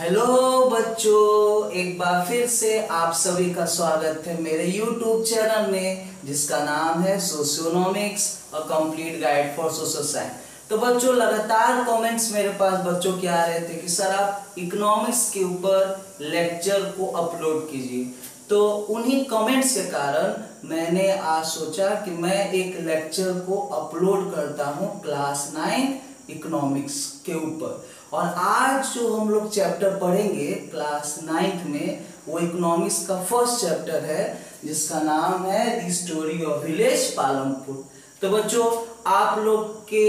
Hello बच्चों, एक बार फिर से आप सभी का स्वागत है मेरे YouTube चैनल में जिसका नाम है socionomics a complete guide for social science. तो बच्चों, लगातार कमेंट्स मेरे पास बच्चों के आ रहे थे कि सर आप इकोनॉमिक्स के ऊपर लेक्चर को अपलोड कीजिए। तो उन्हीं कमेंट्स के कारण मैंने आज सोचा कि मैं एक लेक्चर को अपलोड करता हूँ क्लास 9 इकोनॉमिक्स के ऊपर। और आज जो हम लोग चैप्टर पढ़ेंगे क्लास 9 में वो इकोनॉमिक्स का फर्स्ट चैप्टर है जिसका नाम है the story of village Palampur. तो बच्चों, आप लोग के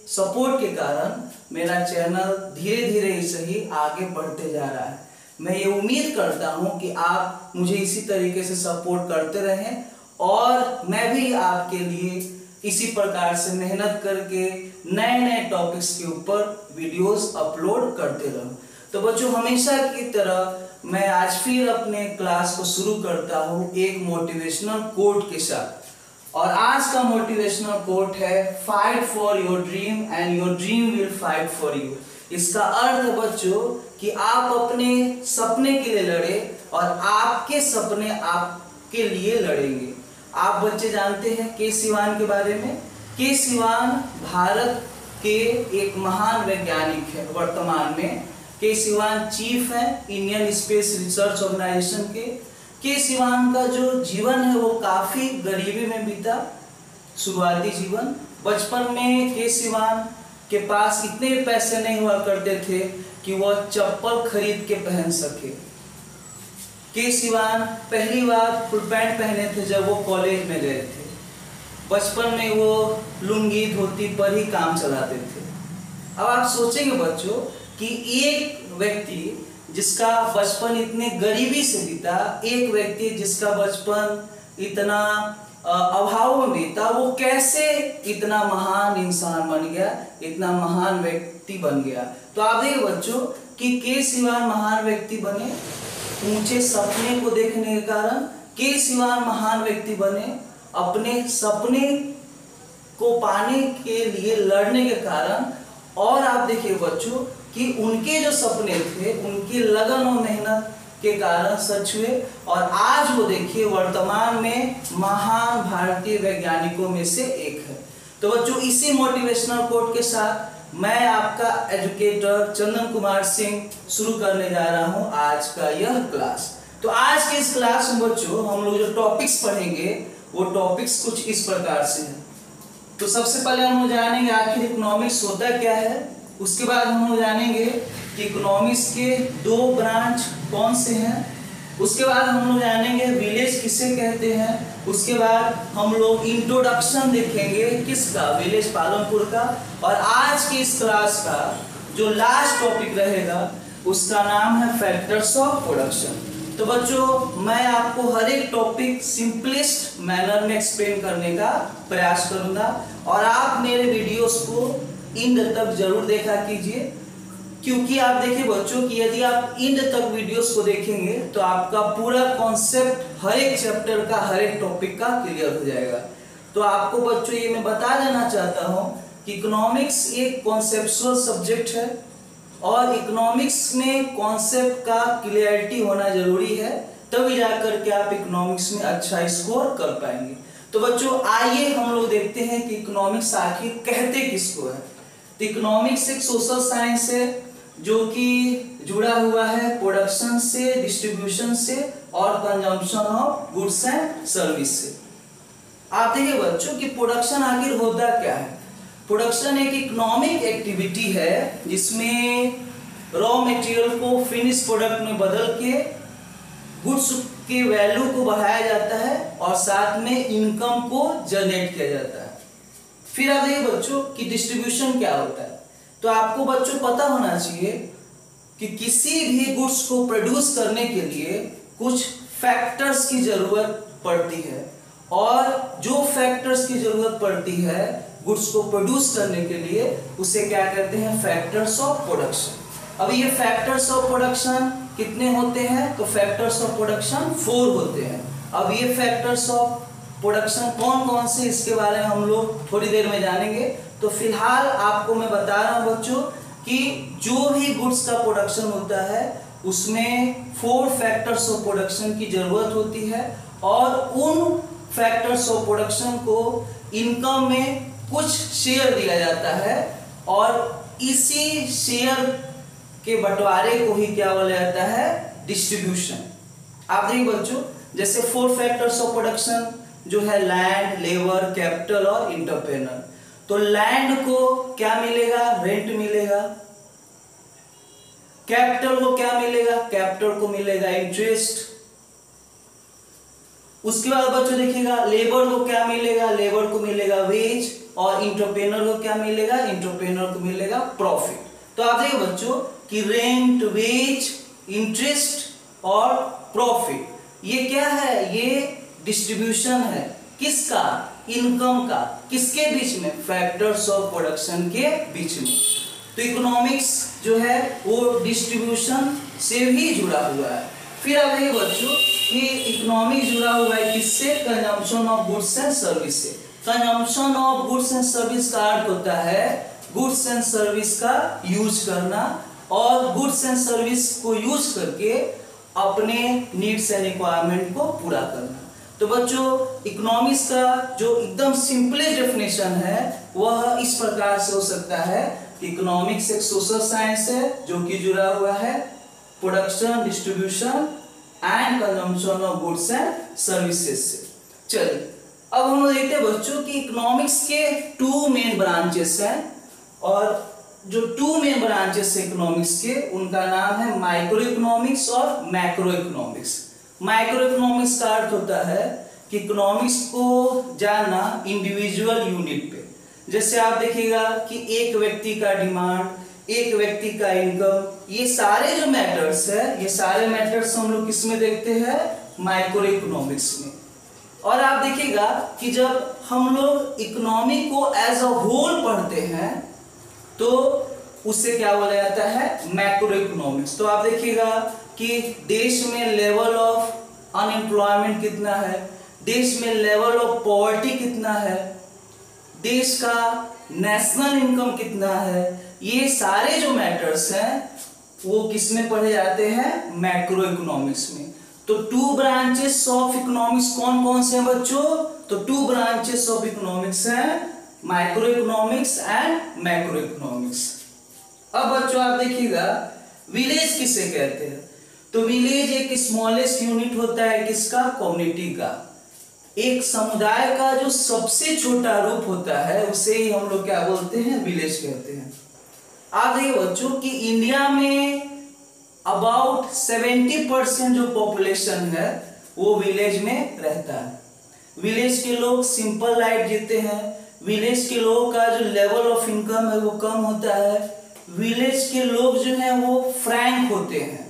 सपोर्ट के कारण मेरा चैनल धीरे धीरे ही सही आगे बढ़ते जा रहा है। मैं ये उम्मीद करता हूँ कि आप मुझे इसी तरीके से सपोर्ट करते रहें और मैं भी आपके लिए इसी प्रकार से मेहनत करके नए नए टॉपिक्स के ऊपर वीडियोस अपलोड करते रहूं। तो बच्चों, हमेशा की तरह मैं आज फिर अपने क्लास को शुरू करता हूं एक मोटिवेशनल कोट के साथ। और आज का मोटिवेशनल कोट है fight for your dream and your dream will fight for you. इसका अर्थ है बच्चों कि आप अपने सपने के लिए लड़े और आपके सपने आपके लिए लड़ेंगे। आप बच्चे जानते हैं के सिवान के बारे में। के सिवान भारत के एक महान वैज्ञानिक है। वर्तमान में के सिवान चीफ है इंडियन स्पेस रिसर्च ऑर्गेनाइजेशन के। के सिवान का जो जीवन है वो काफी गरीबी में बीता। शुरुआती जीवन, बचपन में के सिवान के पास इतने पैसे नहीं हुआ करते थे कि वह चप्पल खरीद के पहन सके। के सिवान पहली बार फुल पैंट पहने थे जब वो कॉलेज में गए थे। बचपन में वो लुंगी धोती पर ही काम चलाते थे। अब आप सोचेंगे बच्चों कि एक व्यक्ति जिसका बचपन इतने गरीबी से बीता, एक व्यक्ति जिसका बचपन इतना अभाव में बीता, वो कैसे इतना महान इंसान बन गया, इतना महान व्यक्ति बन गया। तो आप देखिए बच्चों कि के सिवान महान व्यक्ति बने ऊंचे सपने को देखने के कारण। के सिवान महान व्यक्ति बने अपने सपने को पाने के लिए लड़ने के कारण। और आप देखिए बच्चों कि उनके जो सपने थे उनकी लगन और मेहनत के कारण सच हुए और आज वो देखिए वर्तमान में महान भारतीय वैज्ञानिकों में से एक है। तो बच्चों, इसी मोटिवेशनल कोट के साथ मैं आपका एजुकेटर चंदन कुमार सिंह शुरू करने जा रहा हूं आज का यह क्लास। तो आज के इस क्लास में बच्चों हम लोग जो टॉपिक्स पढ़ेंगे वो टॉपिक्स कुछ इस प्रकार से हैं। तो सबसे पहले हम लोग जानेंगे आखिर इकोनॉमिक्स होता क्या है। उसके बाद हम लोग जानेंगे कि इकोनॉमिक्स के दो ब्रांच कौन से हैं। उसके बाद हम लोग जानेंगे विलेज किसे कहते हैं। उसके बाद हम लोग इंट्रोडक्शन देखेंगे किसका, विलेज पालमपुर का। और आज की इस क्लास का जो लास्ट टॉपिक रहेगा उसका नाम है फैक्टर्स ऑफ प्रोडक्शन। तो बच्चों, मैं आपको हर एक टॉपिक सिंपलेस्ट मैनर में एक्सप्लेन करने का प्रयास करूंगा और आप मेरे वीडियोस को एंड तक जरूर देखा कीजिए, क्योंकि आप देखिए बच्चों कि यदि आप एंड तक वीडियोस को देखेंगे तो आपका पूरा कॉन्सेप्ट हर एक चैप्टर का, हर एक टॉपिक का क्लियर हो जाएगा। तो आपको बच्चों ये मैं बता देना चाहता हूँ कि इकोनॉमिक्स एक कॉन्सेप्चुअल सब्जेक्ट है और इकोनॉमिक्स में कॉन्सेप्ट का क्लियरिटी होना जरूरी है, तभी जाकर के आप इकोनॉमिक्स में अच्छा स्कोर कर पाएंगे। तो बच्चों, आइए हम लोग देखते हैं कि इकोनॉमिक्स आखिर कहते किसको है। तो इकोनॉमिक्स एक सोशल साइंस है जो कि जुड़ा हुआ है प्रोडक्शन से, डिस्ट्रीब्यूशन से और consumption of goods and service से। आप देखिए बच्चों कि प्रोडक्शन आखिर होता क्या है। प्रोडक्शन एक इकोनॉमिक एक्टिविटी है जिसमें रॉ मटेरियल को फिनिश प्रोडक्ट में बदल के गुड्स के वैल्यू को बढ़ाया जाता है और साथ में इनकम को जनरेट किया जाता है। फिर आप देखिए बच्चों कि डिस्ट्रीब्यूशन क्या होता है। तो आपको बच्चों पता होना चाहिए कि किसी भी गुड्स को प्रोड्यूस करने के लिए कुछ फैक्टर्स की जरूरत पड़ती है और जो फैक्टर्स की जरूरत पड़ती है गुड्स को प्रोड्यूस करने के लिए उसे क्या कहते हैं, फैक्टर्स ऑफ प्रोडक्शन। अब ये फैक्टर्स ऑफ प्रोडक्शन कितने होते हैं, तो फैक्टर्स ऑफ प्रोडक्शन 4 होते हैं। अब ये फैक्टर्स ऑफ प्रोडक्शन कौन कौन से, इसके बारे में हम लोग थोड़ी देर में जानेंगे। तो फिलहाल आपको मैं बता रहा हूं बच्चों कि जो भी गुड्स का प्रोडक्शन होता है उसमें 4 फैक्टर्स ऑफ प्रोडक्शन की जरूरत होती है और उन फैक्टर्स ऑफ प्रोडक्शन को इनकम में कुछ शेयर दिया जाता है और इसी शेयर के बंटवारे को ही क्या बोला जाता है, डिस्ट्रीब्यूशन। आप देखिए बच्चों, जैसे 4 फैक्टर्स ऑफ प्रोडक्शन जो है लैंड, लेबर, कैपिटल और एंटरप्रेन्योर। तो लैंड को क्या मिलेगा, रेंट मिलेगा। कैपिटल को क्या मिलेगा, कैपिटल को मिलेगा इंटरेस्ट। उसके बाद बच्चों देखिएगा लेबर को क्या मिलेगा, लेबर को मिलेगा वेज और एंटरप्रेन्योर को क्या मिलेगा, एंटरप्रेन्योर को मिलेगा प्रॉफिट। तो आप देखिए बच्चों कि रेंट, वेज, इंटरेस्ट और प्रॉफिट ये क्या है, ये डिस्ट्रीब्यूशन है किसका, इनकम का। किसके बीच में, फैक्टर्स ऑफ प्रोडक्शन के बीच में। तो इकोनॉमिक्स जो है वो डिस्ट्रीब्यूशन से भी जुड़ा हुआ है। फिर अब देखिए बच्चों कि इकोनॉमिक्स जुड़ा हुआ है किससे, consumption of goods and service से। Consumption of goods and service का अर्थ होता है गुड्स एंड सर्विस का यूज करना और गुड्स एंड सर्विस को यूज करके अपने नीड्स एंड रिक्वायरमेंट को पूरा करना। तो बच्चों इकोनॉमिक्स का जो एकदम सिंपलेस्ट डेफिनेशन है वह इस प्रकार से हो सकता है कि इकोनॉमिक्स एक सोशल साइंस है जो कि जुड़ा हुआ है production, distribution and consumption of goods and services से। चलिए अब हम लोग देखते हैं बच्चों कि इकोनॉमिक्स के 2 मेन ब्रांचेस हैं और जो 2 मेन ब्रांचेस है इकोनॉमिक्स के उनका नाम है माइक्रो इकोनॉमिक्स और मैक्रो इकोनॉमिक्स। माइक्रो इकोनॉमिक्स का अर्थ होता है कि इकोनॉमिक्स को जानना इंडिविजुअल यूनिट पे। जैसे आप देखिएगा कि एक व्यक्ति का डिमांड, एक व्यक्ति का इनकम, ये सारे जो मैटर्स है ये सारे मैटर्स हम लोग किस में देखते हैं, माइक्रो इकोनॉमिक्स में। और आप देखिएगा कि जब हम लोग इकोनॉमी को एज अ होल पढ़ते हैं तो उससे क्या बोला जाता है, मैक्रो इकोनॉमिक्स। तो आप देखिएगा कि देश में लेवल ऑफ अनएम्प्लॉयमेंट कितना है, देश में लेवल ऑफ पॉवर्टी कितना है, देश का नेशनल इनकम कितना है, ये सारे जो मैटर्स हैं वो किस में पढ़े जाते हैं, मैक्रो इकोनॉमिक्स में। तो 2 ब्रांचेस ऑफ इकोनॉमिक्स कौन कौन से हैं बच्चों, तो 2 ब्रांचेस ऑफ इकोनॉमिक्स हैं micro economics and macro economics. अब बच्चों आप देखिएगा विलेज किसे कहते हैं, तो विलेज एक स्मॉलेस्ट यूनिट होता है किसका, कम्युनिटी का। एक समुदाय का जो सबसे छोटा रूप होता है उसे ही हम लोग क्या बोलते हैं, विलेज कहते हैं। आप देखिए बच्चों कि इंडिया में अबाउट 70% जो पॉपुलेशन है वो विलेज में रहता है। विलेज के लोग सिंपल लाइफ जीते हैं, विलेज के लोगों का जो लेवल ऑफ इनकम है वो कम होता है, विलेज के लोग जो हैं वो फ्रैंक होते हैं।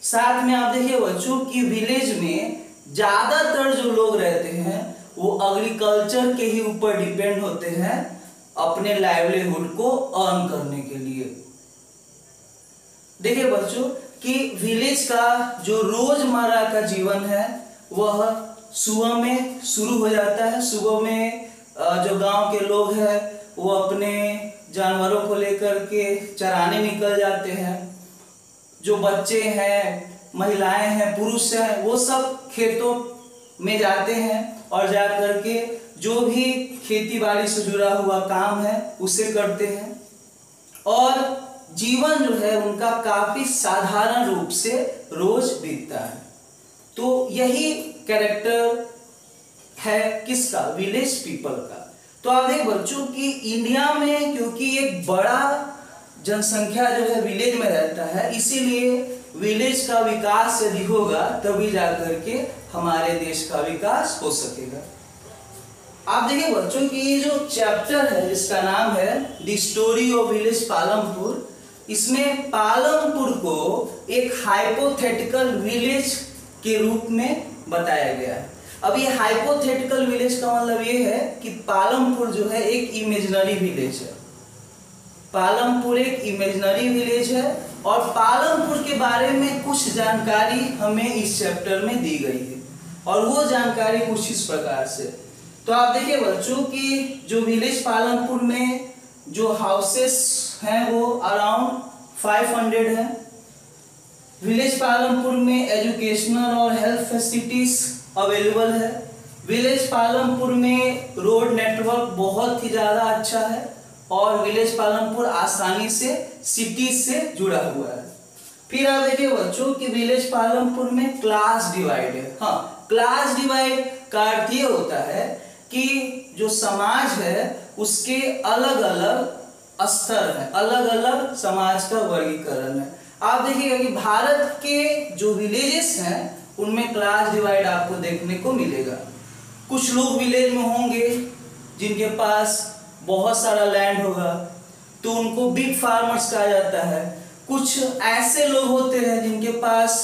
साथ में आप देखिए बच्चों कि विलेज में ज्यादातर जो लोग रहते हैं वो एग्रीकल्चर के ही ऊपर डिपेंड होते हैं अपने लाइवलीहुड को अर्न करने के लिए। देखिए बच्चों कि विलेज का जो रोजमर्रा का जीवन है वह सुबह में शुरू हो जाता है। सुबह में जो गांव के लोग हैं वो अपने जानवरों को लेकर के चराने निकल जाते हैं। जो बच्चे हैं, महिलाएं हैं, पुरुष हैं, वो सब खेतों में जाते हैं और जा करके जो भी खेती बाड़ी से जुड़ा हुआ काम है उसे करते हैं और जीवन जो है उनका काफी साधारण रूप से रोज बीतता है। तो यही कैरेक्टर है किसका, विलेज पीपल का। तो आप देख बच्चों कि इंडिया में क्योंकि एक बड़ा जनसंख्या जो है विलेज में रहता है, इसीलिए विलेज का विकास यदि होगा तभी जाकर के हमारे देश का विकास हो सकेगा। आप देखिए बच्चों कि ये जो चैप्टर है जिसका नाम है the story of village Palampur, इसमें पालमपुर को एक हाइपोथेटिकल विलेज के रूप में बताया गया है। अब ये हाइपोथेटिकल विलेज का मतलब ये है कि पालमपुर जो है एक इमेजिनरी विलेज है। पालमपुर एक इमेजिनरी विलेज है और पालमपुर के बारे में कुछ जानकारी हमें इस चैप्टर में दी गई है और वो जानकारी कुछ इस प्रकार से। तो आप देखिए बच्चों कि जो विलेज पालमपुर में जो हाउसेस हैं वो अराउंड 500 है। विलेज पालमपुर में एजुकेशनल और हेल्थ फैसिलिटीज अवेलेबल है। विलेज पालमपुर में रोड नेटवर्क बहुत ही ज़्यादा अच्छा है और विलेज पालमपुर आसानी से सिटी से जुड़ा हुआ है। फिर आप देखिए बच्चों कि विलेज पालमपुर में क्लास डिवाइड है। हाँ, क्लास डिवाइड का अर्थ ये होता है कि जो समाज है उसके अलग अलग स्तर है, अलग अलग समाज का वर्गीकरण है। आप देखिएगा कि भारत के जो विलेजेस हैं उनमें क्लास डिवाइड आपको देखने को मिलेगा। कुछ लोग विलेज में होंगे जिनके पास बहुत सारा लैंड होगा तो उनको बिग फार्मर्स कहा जाता है। कुछ ऐसे लोग होते हैं जिनके पास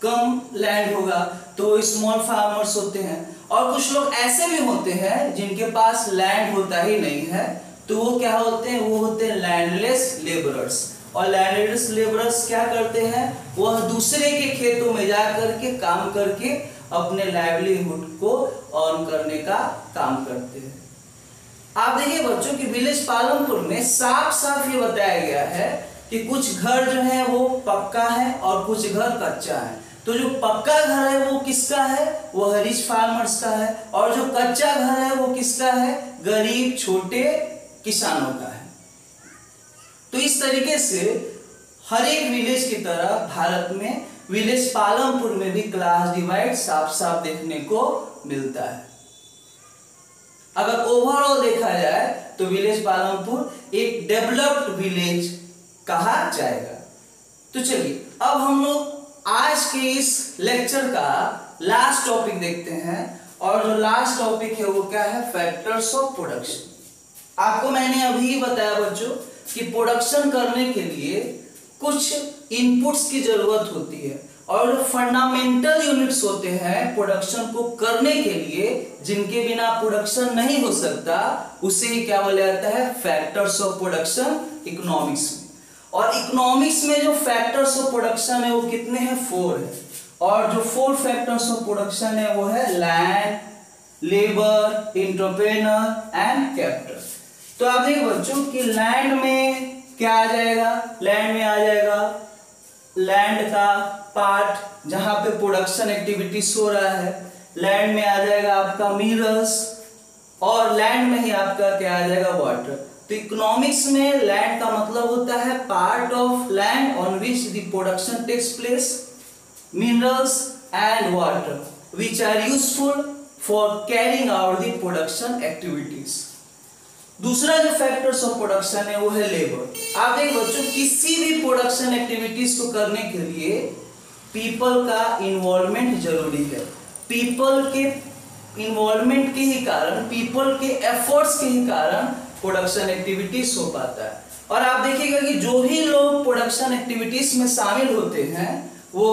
कम लैंड होगा तो स्मॉल फार्मर्स होते हैं, और कुछ लोग ऐसे भी होते हैं जिनके पास लैंड होता ही नहीं है तो वो क्या होते हैं, वो होते हैं लैंडलेस लेबरर्स। और लैंडलेस लेबरर्स क्या करते हैं, वह दूसरे के खेतों में जा करके काम करके अपने लाइवलीहुड को अर्न करने का काम करते हैं। आप देखिए बच्चों कि विलेज पालमपुर में साफ साफ ये बताया गया है कि कुछ घर जो है वो पक्का है और कुछ घर कच्चा है। तो जो पक्का घर है वो किसका है, वो रिच फार्मर्स का है, और जो कच्चा घर है वो किसका है, गरीब छोटे किसानों का है। तो इस तरीके से हर एक विलेज की तरह भारत में विलेज पालमपुर में भी क्लास डिवाइड साफ साफ देखने को मिलता है। अगर ओवरऑल देखा जाए तो विलेज पालमपुर एक डेवलप्ड विलेज कहा जाएगा। तो चलिए अब हम लोग आज के इस लेक्चर का लास्ट टॉपिक देखते हैं, और जो लास्ट टॉपिक है वो क्या है, फैक्टर्स ऑफ प्रोडक्शन। आपको मैंने अभी बताया बच्चों कि प्रोडक्शन करने के लिए कुछ इनपुट्स की जरूरत होती है, और जो फंडामेंटल यूनिट्स होते हैं प्रोडक्शन को करने के लिए, जिनके बिना प्रोडक्शन नहीं हो सकता, उसे ही क्या बोला जाता है, फैक्टर्स ऑफ प्रोडक्शन इकोनॉमिक्स में। और इकोनॉमिक्स में जो फैक्टर्स ऑफ प्रोडक्शन है वो कितने हैं, 4 है। और जो 4 फैक्टर्स ऑफ प्रोडक्शन है वो है land, labour, entrepreneur and capital. तो आप देखिए बच्चों कि लैंड में क्या आ जाएगा, लैंड में आ जाएगा लैंड का पार्ट जहां पे प्रोडक्शन एक्टिविटीज हो रहा है। लैंड में आ जाएगा आपका मिनरल्स, और लैंड में ही आपका क्या आ जाएगा, वाटर। तो इकोनॉमिक्स में लैंड का मतलब होता है part of land on which the production takes place, minerals and water which are useful for carrying out the production activities. दूसरा जो फैक्टर्स ऑफ प्रोडक्शन है वो है लेबर। आप देख बच्चों किसी भी प्रोडक्शन एक्टिविटीज को करने के लिए पीपल का इन्वॉल्वमेंट जरूरी है। पीपल के इन्वॉल्वमेंट के ही कारण, पीपल के एफर्ट्स के ही कारण प्रोडक्शन एक्टिविटीज हो पाता है। और आप देखिएगा कि जो भी लोग प्रोडक्शन एक्टिविटीज में शामिल होते हैं वो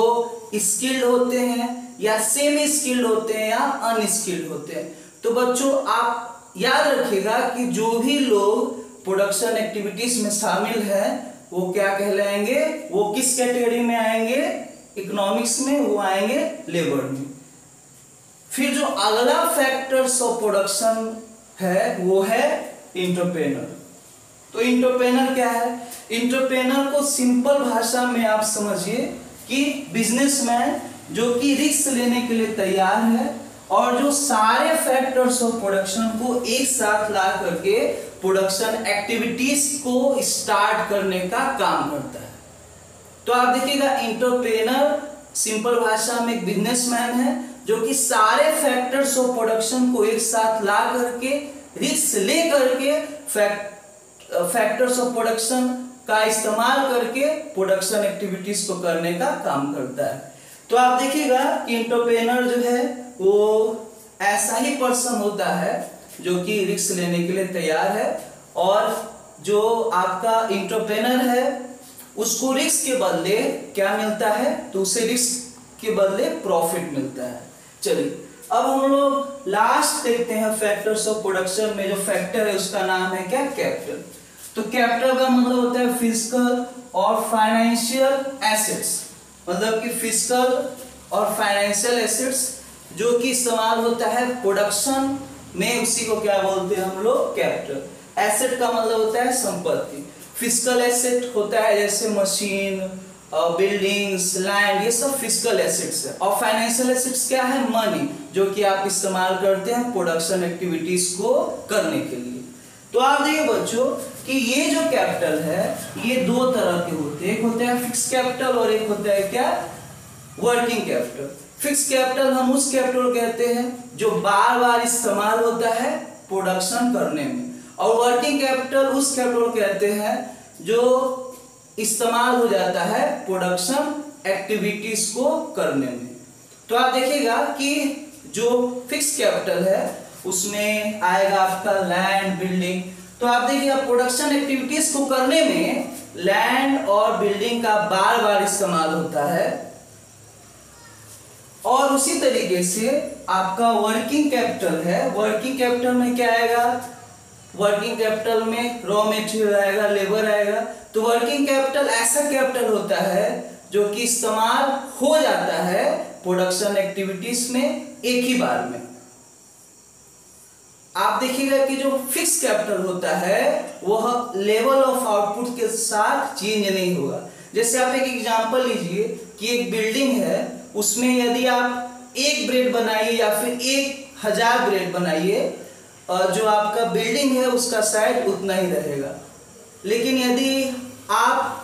स्किल्ड होते हैं या सेमी स्किल्ड होते हैं या अनस्किल्ड होते हैं। तो बच्चों आप याद रखिएगा कि जो भी लोग प्रोडक्शन एक्टिविटीज में शामिल हैं वो क्या कहलाएंगे, वो किस कैटेगरी में आएंगे, इकोनॉमिक्स में वो आएंगे लेबर में। फिर जो अगला फैक्टर्स ऑफ प्रोडक्शन है वो है एंटरप्रेन्योर। तो एंटरप्रेन्योर क्या है, एंटरप्रेन्योर को सिंपल भाषा में आप समझिए कि बिजनेसमैन जो कि रिस्क लेने के लिए तैयार है और जो सारे फैक्टर्स ऑफ प्रोडक्शन को एक साथ ला करके प्रोडक्शन एक्टिविटीज को स्टार्ट करने का काम करता है। तो आप देखिएगा एंटरप्रेन्योर सिंपल भाषा में एक बिजनेसमैन है जो कि सारे फैक्टर्स ऑफ प्रोडक्शन को एक साथ ला करके रिस्क ले करके फैक्टर्स ऑफ प्रोडक्शन का इस्तेमाल करके प्रोडक्शन एक्टिविटीज को करने का काम करता है। तो आप देखिएगा कि एंटरप्रेन्योर जो है वो ऐसा ही पर्सन होता है जो कि रिस्क लेने के लिए तैयार है, और जो आपका एंटरप्रेन्योर है उसको रिस्क के बदले क्या मिलता है, तो उसे रिस्क के बदले प्रॉफिट मिलता है। चलिए अब हम लोग लास्ट देखते हैं फैक्टर्स ऑफ प्रोडक्शन में। जो फैक्टर है उसका नाम है क्या, कैपिटल। तो कैपिटल का मतलब होता है फिजिकल और फाइनेंशियल एसेट्स, मतलब कि फिजिकल और फाइनेंशियल एसेट्स जो कि इस्तेमाल होता है प्रोडक्शन में, उसी को क्या बोलते हैं हम लोग, कैपिटल। एसेट का मतलब होता है संपत्ति। फिजिकल एसेट होता है जैसे मशीन, बिल्डिंग्स, लैंड, ये सब फिजिकल एसेट्स है। और फाइनेंशियल एसेट्स क्या है? मनी, जो कि आप इस्तेमाल करते हैं प्रोडक्शन एक्टिविटीज को करने के लिए। तो आप देखिए बच्चों कि ये जो कैपिटल है ये दो तरह के होते हैं, एक होता है फिक्स कैपिटल और एक होता है क्या? Working capital. फिक्स कैपिटल हम उस कैपिटल को कहते हैं जो बार बार इस्तेमाल होता है प्रोडक्शन करने में, और वर्किंग कैपिटल उस कैपिटल को कहते हैं जो इस्तेमाल हो जाता है प्रोडक्शन एक्टिविटीज को करने में। तो आप देखिएगा कि जो फिक्स कैपिटल है उसमें आएगा आपका लैंड, बिल्डिंग। तो आप देखिए प्रोडक्शन एक्टिविटीज को करने में लैंड और बिल्डिंग का बार बार इस्तेमाल होता है। और उसी तरीके से आपका वर्किंग कैपिटल है, वर्किंग कैपिटल में क्या आएगा? वर्किंग कैपिटल में रॉ मटेरियल आएगा, लेबर आएगा। तो वर्किंग कैपिटल ऐसा कैपिटल होता है जो कि इस्तेमाल हो जाता है प्रोडक्शन एक्टिविटीज में एक ही बार में। आप देखिएगा कि जो फिक्स कैपिटल होता है वह लेवल ऑफ आउटपुट के साथ चेंज नहीं होगा। जैसे आप एक एग्जांपल लीजिए कि एक बिल्डिंग है, उसमें यदि आप 1 ब्रेड बनाइए या फिर 1000 ब्रेड बनाइए, जो आपका बिल्डिंग है उसका साइज उतना ही रहेगा। लेकिन यदि आप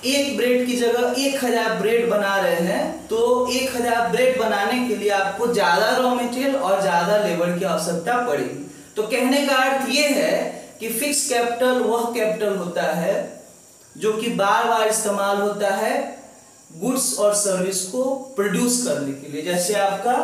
1 ब्रेड की जगह 1000 ब्रेड बना रहे हैं तो 1000 ब्रेड बनाने के लिए आपको ज्यादा रॉ मटेरियल और ज्यादा लेबर की आवश्यकता पड़ेगी। तो कहने का अर्थ ये है कि फिक्स कैपिटल वह कैपिटल होता है जो कि बार बार इस्तेमाल होता है गुड्स और सर्विस को प्रोड्यूस करने के लिए, जैसे आपका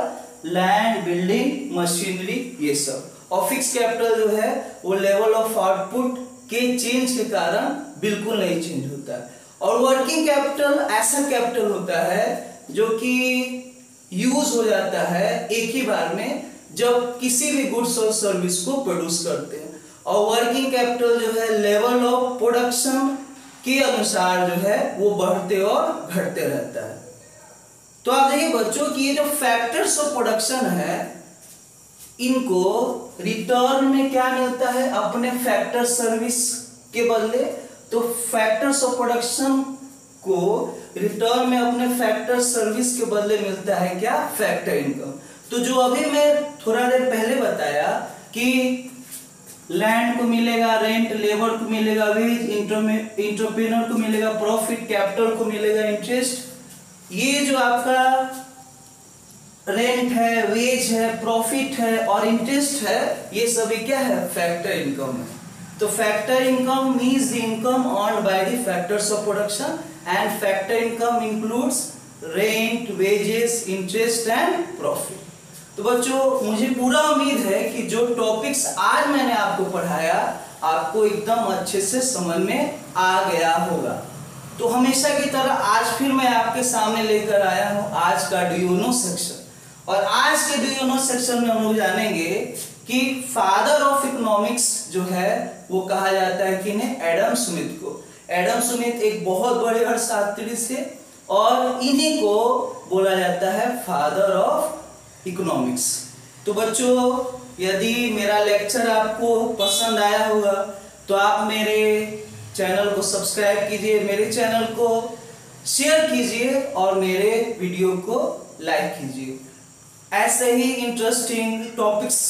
लैंड, बिल्डिंग, मशीनरी, ये सब। और फिक्स कैपिटल जो है वो लेवल ऑफ आउटपुट के चेंज के कारण बिल्कुल नहीं चेंज होता है। और वर्किंग कैपिटल ऐसा कैपिटल होता है जो कि यूज हो जाता है एक ही बार में जब किसी भी गुड्स और सर्विस को प्रोड्यूस करते हैं। और वर्किंग कैपिटल जो है लेवल ऑफ प्रोडक्शन के अनुसार जो है वो बढ़ते और घटते रहता है। तो आप देखिए बच्चों कि ये जो फैक्टर्स ऑफ प्रोडक्शन है इनको रिटर्न में क्या मिलता है? अपने फैक्टर सर्विस के बदले। तो फैक्टर्स ऑफ प्रोडक्शन को रिटर्न में अपने फैक्टर सर्विस के बदले मिलता है क्या? Factor income. तो जो अभी मैं थोड़ा देर पहले बताया कि लैंड को मिलेगा रेंट, लेबर को मिलेगा वेज, एंटरप्रेन्योर को मिलेगा प्रॉफिट, कैपिटल को मिलेगा इंटरेस्ट। ये जो आपका रेंट है, वेज है, प्रॉफिट है और इंटरेस्ट है, ये सभी क्या है? फैक्टर इनकम है। तो factor income means the income earned by the factors of production and factor income includes rent, wages, interest and profit. तो बच्चों मुझे पूरा उम्मीद है कि जो टॉपिक्स आज मैंने आपको पढ़ाया आपको एकदम अच्छे से समझ में आ गया होगा। तो हमेशा की तरह आज फिर मैं आपके सामने लेकर आया हूँ आज का डू यू नो सेक्शन। और आज के डू यू नो सेक्शन में हम लोग जानेंगे कि फादर ऑफ इकोनॉमिक्स जो है वो कहा जाता है किन्हें? एडम स्मिथ को। एडम स्मिथ एक बहुत बड़े अर्थशास्त्री थे और इन्हीं को बोला जाता है फादर ऑफ इकोनॉमिक्स। तो बच्चों यदि मेरा लेक्चर आपको पसंद आया होगा तो आप मेरे चैनल को सब्सक्राइब कीजिए, मेरे चैनल को शेयर कीजिए और मेरे वीडियो को लाइक कीजिए। ऐसे ही इंटरेस्टिंग टॉपिक्स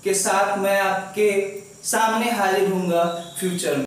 के साथ मैं आपके सामने हाजिर होऊंगा फ्यूचर में।